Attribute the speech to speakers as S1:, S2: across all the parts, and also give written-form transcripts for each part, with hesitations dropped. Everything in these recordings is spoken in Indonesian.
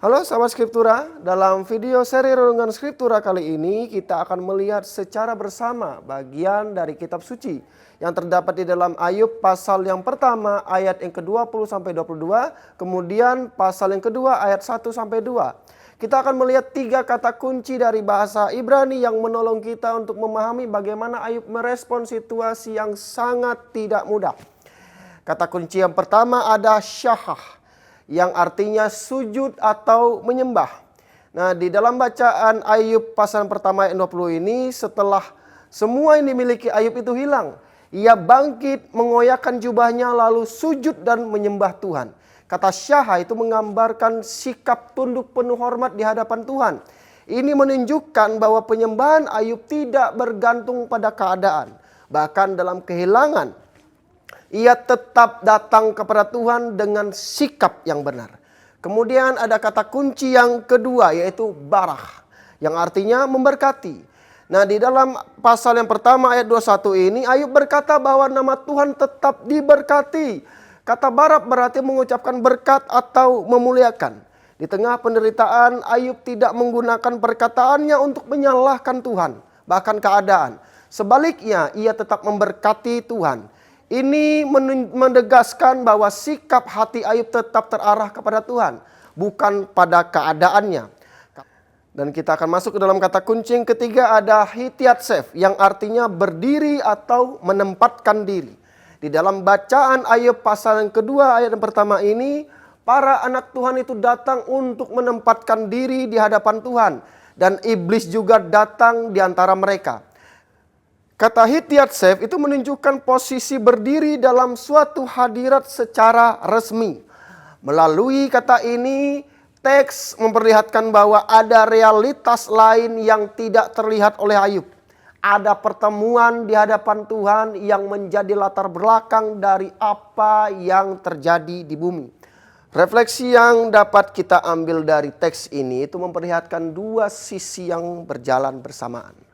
S1: Halo sahabat Skriptura, dalam video seri Renungan Skriptura kali ini kita akan melihat secara bersama bagian dari kitab suci yang terdapat di dalam Ayub pasal yang pertama ayat yang ke-20 sampai 22, kemudian pasal yang kedua ayat 1 sampai 2. Kita akan melihat 3 kata kunci dari bahasa Ibrani yang menolong kita untuk memahami bagaimana Ayub merespon situasi yang sangat tidak mudah. Kata kunci yang pertama ada syahah, yang artinya sujud atau menyembah. Nah, di dalam bacaan Ayub pasal pertama ayat 20 ini, setelah semua yang dimiliki Ayub itu hilang, ia bangkit mengoyakkan jubahnya lalu sujud dan menyembah Tuhan. Kata syahah itu menggambarkan sikap tunduk penuh hormat di hadapan Tuhan. Ini menunjukkan bahwa penyembahan Ayub tidak bergantung pada keadaan. Bahkan dalam kehilangan, ia tetap datang kepada Tuhan dengan sikap yang benar. Kemudian ada kata kunci yang kedua yaitu barah, yang artinya memberkati. Nah, di dalam pasal yang pertama ayat 21 ini Ayub berkata bahwa nama Tuhan tetap diberkati. Kata barak berarti mengucapkan berkat atau memuliakan. Di tengah penderitaan Ayub tidak menggunakan perkataannya untuk menyalahkan Tuhan, bahkan keadaan. Sebaliknya ia tetap memberkati Tuhan. Ini menegaskan bahwa sikap hati Ayub tetap terarah kepada Tuhan, bukan pada keadaannya. Dan kita akan masuk ke dalam kata kunci yang ketiga ada hitiatsef, yang artinya berdiri atau menempatkan diri. Di dalam bacaan Ayub pasal yang kedua ayat yang pertama ini, para anak Tuhan itu datang untuk menempatkan diri di hadapan Tuhan. Dan iblis juga datang di antara mereka. Kata hitiatsef itu menunjukkan posisi berdiri dalam suatu hadirat secara resmi. Melalui kata ini, teks memperlihatkan bahwa ada realitas lain yang tidak terlihat oleh Ayub. Ada pertemuan di hadapan Tuhan yang menjadi latar belakang dari apa yang terjadi di bumi. Refleksi yang dapat kita ambil dari teks ini itu memperlihatkan dua sisi yang berjalan bersamaan.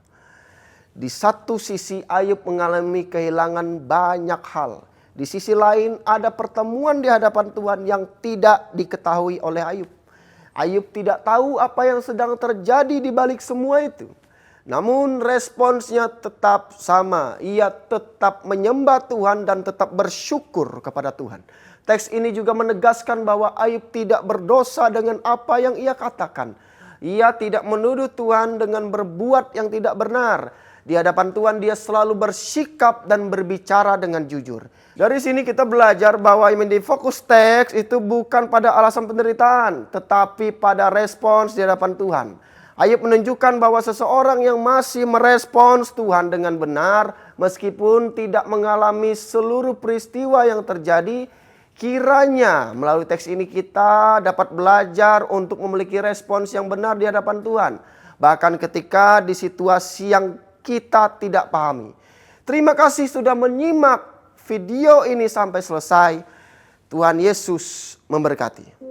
S1: Di satu sisi Ayub mengalami kehilangan banyak hal. Di sisi lain ada pertemuan di hadapan Tuhan yang tidak diketahui oleh Ayub. Ayub tidak tahu apa yang sedang terjadi di balik semua itu. Namun responsnya tetap sama. Ia tetap menyembah Tuhan dan tetap bersyukur kepada Tuhan. Teks ini juga menegaskan bahwa Ayub tidak berdosa dengan apa yang ia katakan. Ia tidak menuduh Tuhan dengan berbuat yang tidak benar. Di hadapan Tuhan dia selalu bersikap dan berbicara dengan jujur. Dari sini kita belajar bahwa yang menjadi fokus teks itu bukan pada alasan penderitaan, tetapi pada respons di hadapan Tuhan. Ayub menunjukkan bahwa seseorang yang masih merespons Tuhan dengan benar, meskipun tidak mengalami seluruh peristiwa yang terjadi, kiranya melalui teks ini kita dapat belajar untuk memiliki respons yang benar di hadapan Tuhan. Bahkan ketika di situasi yang kita tidak pahami. Terima kasih sudah menyimak video ini sampai selesai. Tuhan Yesus memberkati.